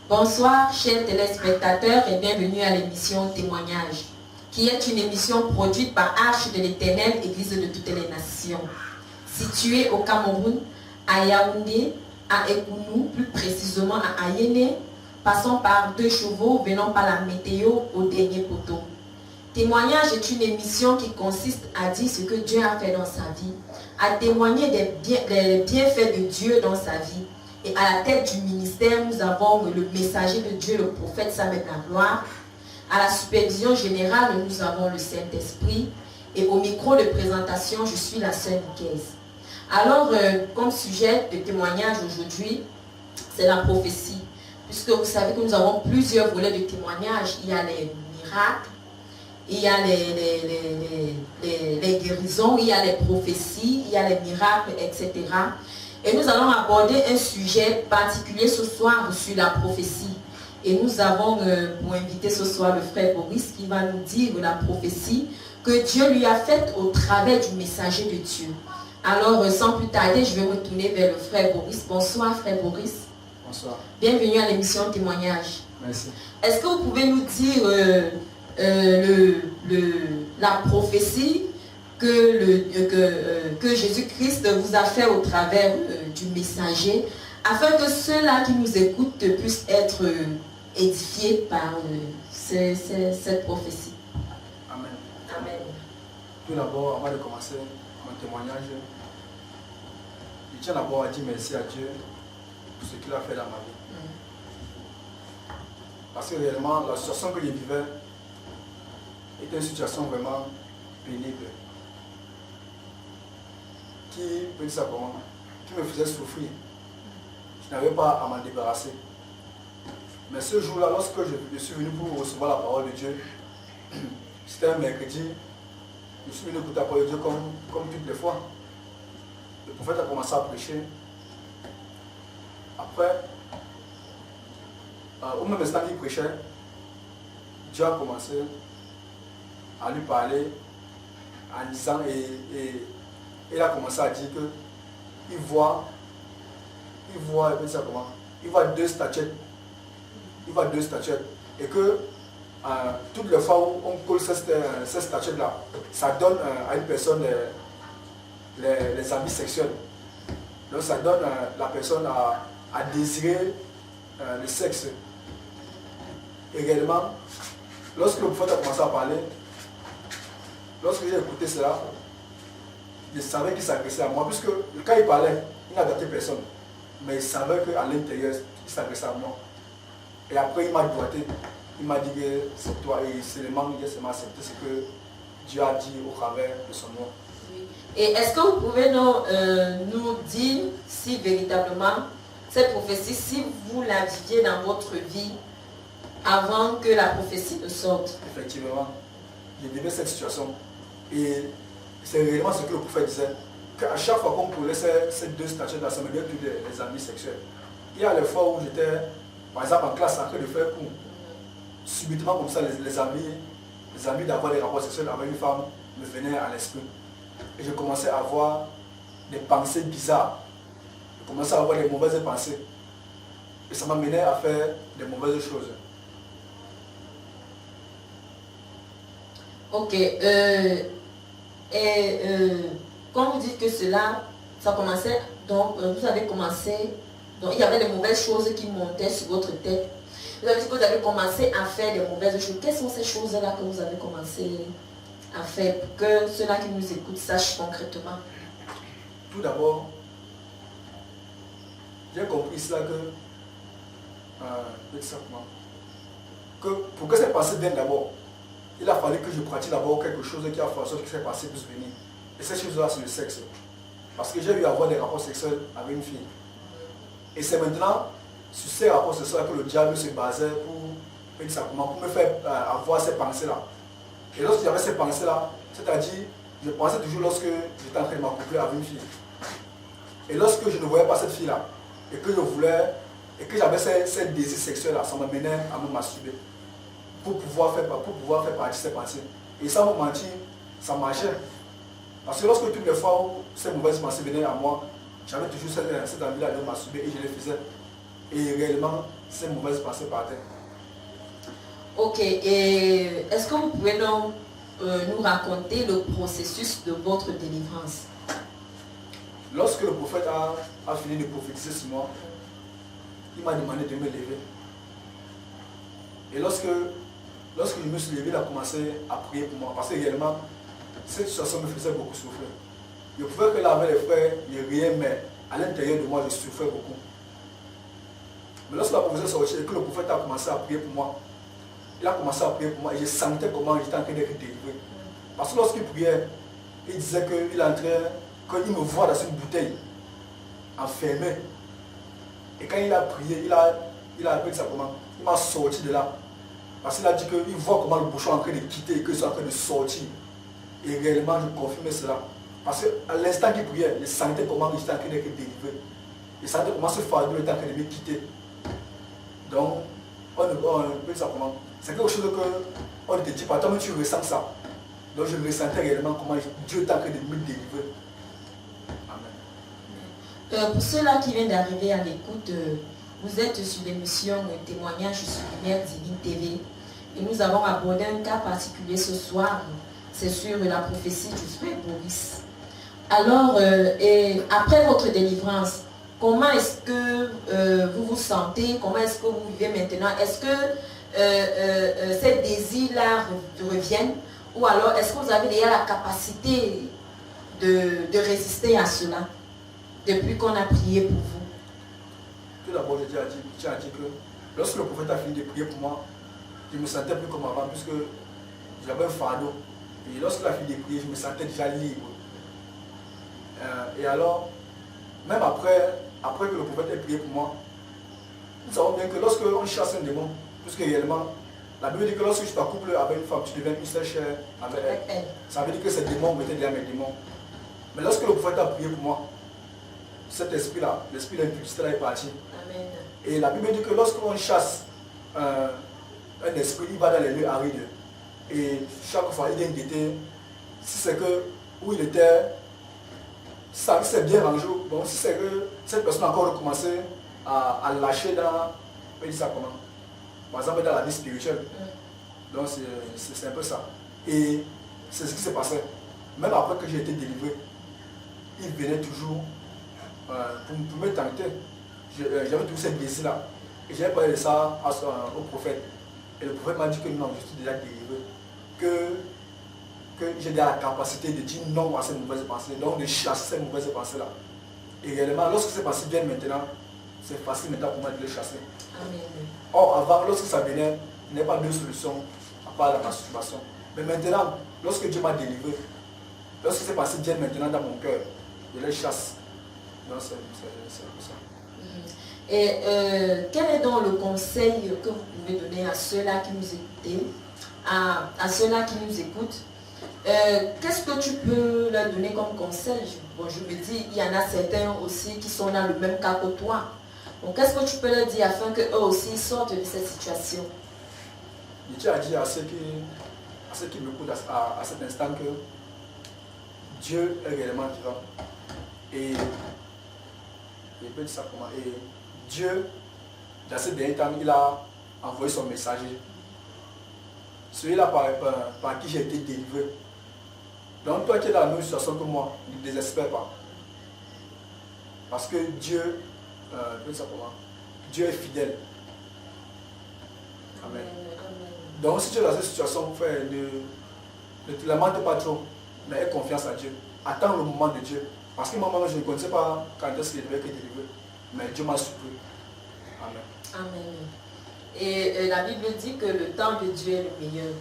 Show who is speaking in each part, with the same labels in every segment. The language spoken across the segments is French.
Speaker 1: Bonsoir chers téléspectateurs et bienvenue à l'émission Témoignage, qui est une émission produite par Arche de l'Éternel, Église de toutes les nations, située au Cameroun, à Yaoundé, à Ekounou, plus précisément à Ayéné, passant par 2 chevaux, venant par la météo au dernier poteau. Témoignage est une émission qui consiste à dire ce que Dieu a fait dans sa vie, à témoigner des bienfaits de Dieu dans sa vie. Et à la tête du ministère, nous avons le messager de Dieu, le prophète Samuel Magloire. À la supervision générale, nous avons le Saint-Esprit. Et au micro de présentation, je suis la sœur Nicaise. Alors, comme sujet de témoignage aujourd'hui, c'est la prophétie. Puisque vous savez que nous avons plusieurs volets de témoignage. Il y a les miracles, il y a les guérisons, il y a les prophéties, il y a les miracles, etc. Et nous allons aborder un sujet particulier ce soir sur la prophétie. Et nous avons pour inviter ce soir le frère Boris qui va nous dire la prophétie que Dieu lui a faite au travers du messager de Dieu. Alors, sans plus tarder, je vais retourner vers le frère Boris. Bonsoir, frère Boris.
Speaker 2: Bonsoir.
Speaker 1: Bienvenue à l'émission Témoignage.
Speaker 2: Merci.
Speaker 1: Est-ce que vous pouvez nous dire la prophétie que Jésus-Christ vous a fait au travers du messager, afin que ceux-là qui nous écoutent puissent être édifiés par cette prophétie?
Speaker 2: Amen.
Speaker 1: Amen.
Speaker 2: Tout d'abord, avant de commencer mon témoignage, je tiens d'abord à dire merci à Dieu pour ce qu'il a fait dans ma vie. Parce que réellement, la situation que je vivais était une situation vraiment pénible. Qui me faisait souffrir. Je n'avais pas à m'en débarrasser. Mais ce jour-là, lorsque je suis venu pour recevoir la parole de Dieu, c'était un mercredi, je suis venu écouter la parole de Dieu comme toutes les fois. Le prophète a commencé à prêcher. Après, au même instant qu'il prêchait, Dieu a commencé à lui parler en disant et il a commencé à dire que il voit 2 statuettes. Il voit 2 statuettes. Et que toutes les fois où on colle ces statuettes-là, ça donne à une personne les amis sexuels. Donc ça donne la personne à désirer le sexe. Et réellement, lorsque le prophète a commencé à parler, lorsque j'ai écouté cela, je savais qu'il s'adressait à moi, puisque quand il parlait, il n'a gâté personne. Mais il savait qu'à l'intérieur, il s'adressait à moi. Et après, il m'a doigté. Il m'a dit que c'est toi. Et seulement, il a accepté ce que Dieu a dit au travers de son nom.
Speaker 1: Oui. Et est-ce que vous pouvez nous dire si véritablement cette prophétie, si vous la viviez dans votre vie avant que la prophétie ne sorte?
Speaker 2: Effectivement, j'ai vécu cette situation. Et c'est réellement ce que le prophète disait, qu'à chaque fois qu'on collait ces 2 statues-là, ça me vient tous les amis sexuels. Il y a les fois où j'étais, par exemple, en classe en train de faire cours. Subitement, comme ça, les amis d'avoir des rapports sexuels avec une femme me venaient à l'esprit. Et je commençais à avoir des pensées bizarres. Je commençais à avoir des mauvaises pensées. Et ça m'amenait à faire des mauvaises choses.
Speaker 1: Ok. Quand vous dites que cela, ça commençait, donc vous avez commencé, donc il y avait des mauvaises choses qui montaient sur votre tête. Vous avez dit que vous avez commencé à faire des mauvaises choses. Quelles sont ces choses-là que vous avez commencé à faire pour que ceux-là qui nous écoutent sachent concrètement?
Speaker 2: Tout d'abord, j'ai compris cela que pour que ces pensées viennent d'abord, il a fallu que je pratique d'abord quelque chose qui a fait en sorte que ces pensées puissent venir. Et cette chose-là, c'est le sexe. Parce que j'ai eu à avoir des rapports sexuels avec une fille. Et c'est maintenant, sur ces rapports sexuels, que le diable se basait pour me faire avoir ces pensées-là. Et lorsque j'avais ces pensées-là, c'est-à-dire, je pensais toujours lorsque j'étais en train de m'accoupler avec une fille. Et lorsque je ne voyais pas cette fille-là, et que je voulais, et que j'avais ces désirs sexuels-là, ça m'amenait à me masturber. Pour pouvoir faire partie de ces pensées. Et sans vous mentir, ça marchait. Parce que lorsque toutes les fois où ces mauvaises pensées venaient à moi, j'avais toujours cette envie-là de masturber et je le faisais. et réellement ces mauvaises pensées partaient.
Speaker 1: Ok, et est-ce que vous pouvez donc nous raconter le processus de votre délivrance?
Speaker 2: Lorsque le prophète a fini de prophétiser sur moi, il m'a demandé de me lever. Et lorsque je me suis levé, il a commencé à prier pour moi. Parce que réellement, cette situation me faisait beaucoup souffrir. Je pouvais que là avec les frères, il n'y a rien, mais à l'intérieur de moi, je souffrais beaucoup. Mais lorsque la prophétie est sortie et que le prophète a commencé à prier pour moi, il a commencé à prier pour moi et je sentais comment j'étais en train d'être délivré. Parce que lorsqu'il priait, il disait qu'il est en train, qu'il me voit dans une bouteille enfermée. Et quand il a prié, il a appelé ça comment? Il m'a sorti de là. Parce qu'il a dit qu'il voit comment le bouchon est en train de quitter et que c'est en train de sortir. Et réellement, je confirmais cela. Parce qu'à l'instant qu'il priait, je sentais comment j'étais en train d'être délivré. Je sentais comment ce fardeau était en train de me quitter. Donc, on peut ça comment? C'est quelque chose qu'on ne te dit pas, toi-même tu ressens ça. Donc je ressentais réellement comment Dieu est en train de me délivrer. Amen.
Speaker 1: Pour ceux-là qui viennent d'arriver à l'écoute, vous êtes sur l'émission Témoignage sur Lumière Divine TV. Et nous avons abordé un cas particulier ce soir. C'est sur la prophétie du frère Boris. Alors, et après votre délivrance, comment est-ce que vous vous sentez? Comment est-ce que vous vivez maintenant? Est-ce que ces désirs-là reviennent? Ou alors, est-ce que vous avez déjà la capacité de résister à cela depuis qu'on a prié pour vous?
Speaker 2: Tout d'abord, je tiens à dire que lorsque le prophète a fini de prier pour moi, je me sentais plus comme avant puisque j'avais un fardeau. Et lorsqu'il a fini de prier, je me sentais déjà libre. Et alors, même après que le prophète ait prié pour moi, nous savons bien que lorsque on chasse un démon, puisque réellement, la Bible dit que lorsque tu t'accouples avec une femme, tu deviens une seule chair avec elle. Ça veut dire que ces démons mettaient déjà mes démons. Mais lorsque le prophète a prié pour moi, cet esprit-là, l'esprit d'impudicité est parti.
Speaker 1: Amen.
Speaker 2: Et la Bible dit que lorsqu'on chasse un esprit, il va dans les lieux arides. Et chaque fois, il vient guetter. Si c'est que où il était, ça s'est bien rangé. Donc si c'est que cette personne a encore recommencé à lâcher dans, on peut dire ça comment? Par exemple dans la vie spirituelle. Donc c'est un peu ça. Et c'est ce qui s'est passé. Même après que j'ai été délivré, il venait toujours pour me tenter. J'avais tous ces désirs-là. Et j'avais parlé de ça au prophète. Et le prophète m'a dit que non, je suis déjà délivré. Que j'ai déjà la capacité de dire non à ces mauvaises pensées, donc de chasser ces mauvaises pensées-là. Et réellement, lorsque ces pensées viennent maintenant, c'est facile maintenant pour moi de les chasser.
Speaker 1: Amen.
Speaker 2: Or, avant, lorsque ça venait, il n'y avait pas de solution à part la masturbation. Mais maintenant, lorsque Dieu m'a délivré, lorsque ces pensées viennent maintenant dans mon cœur, je les chasse. Donc, c'est ça.
Speaker 1: Et quel est donc le conseil que vous pouvez donner à ceux-là qui nous écoutent, à ceux-là qui nous écoutent? Qu'est-ce que tu peux leur donner comme conseil? Bon, je me dis, il y en a certains aussi qui sont dans le même cas que toi. Donc, qu'est-ce que tu peux leur dire afin qu'eux aussi sortent de cette situation?
Speaker 2: Je tiens à dire à ceux qui m'écoutent à cet instant que Dieu est réellement vivant. Et ça comment? Et Dieu, dans ces derniers temps, il a envoyé son messager. Celui-là par qui j'ai été délivré. Donc toi qui es dans la même situation que moi, ne désespère pas. Parce que Dieu, Dieu est fidèle. Amen. Donc si tu es dans cette situation, frère, ne te lamente pas trop, mais aie confiance à Dieu. Attends le moment de Dieu. Parce que moi, je ne connaissais pas quand est-ce qu'il devait être délivré. Mais Dieu m'a surpris. Amen.
Speaker 1: Amen. Et la Bible dit que le temps de Dieu est le meilleur.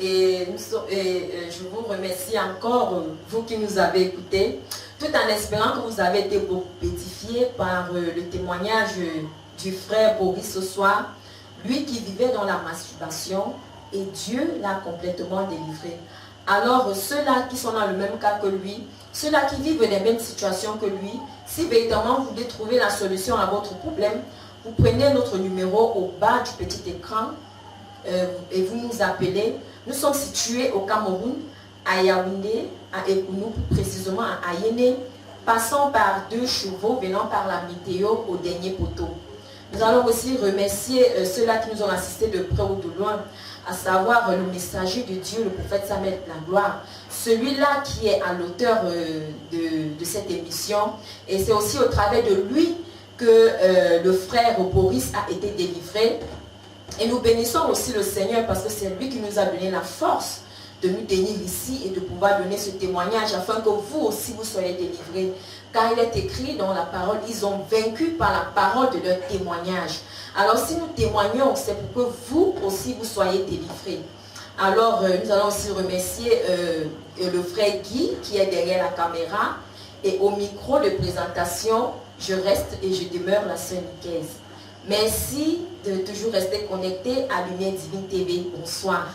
Speaker 1: Et je vous remercie encore, vous qui nous avez écoutés, tout en espérant que vous avez été beaucoup édifiés par le témoignage du frère Boris ce soir, lui qui vivait dans la masturbation et Dieu l'a complètement délivré. Alors ceux-là qui sont dans le même cas que lui, ceux-là qui vivent les mêmes situations que lui, si véritablement vous voulez trouver la solution à votre problème, vous prenez notre numéro au bas du petit écran et vous nous appelez. Nous sommes situés au Cameroun, à Yaoundé, à Ekounou, précisément à Ayéné, passant par 2 chevaux venant par la météo au dernier poteau. Nous allons aussi remercier ceux-là qui nous ont assistés de près ou de loin, à savoir le messager de Dieu, le prophète Samuel la gloire, celui-là qui est à l'auteur de cette émission. Et c'est aussi au travers de lui que le frère Boris a été délivré. Et nous bénissons aussi le Seigneur parce que c'est lui qui nous a donné la force de nous tenir ici et de pouvoir donner ce témoignage afin que vous aussi vous soyez délivrés. Car il est écrit dans la parole, ils ont vaincu par la parole de leur témoignage. Alors si nous témoignons, c'est pour que vous aussi vous soyez délivrés. Alors nous allons aussi remercier le frère Guy qui est derrière la caméra. Et au micro de présentation, je reste et je demeure la sœur Nicaise. Merci de toujours rester connecté à Lumière Divine TV. Bonsoir.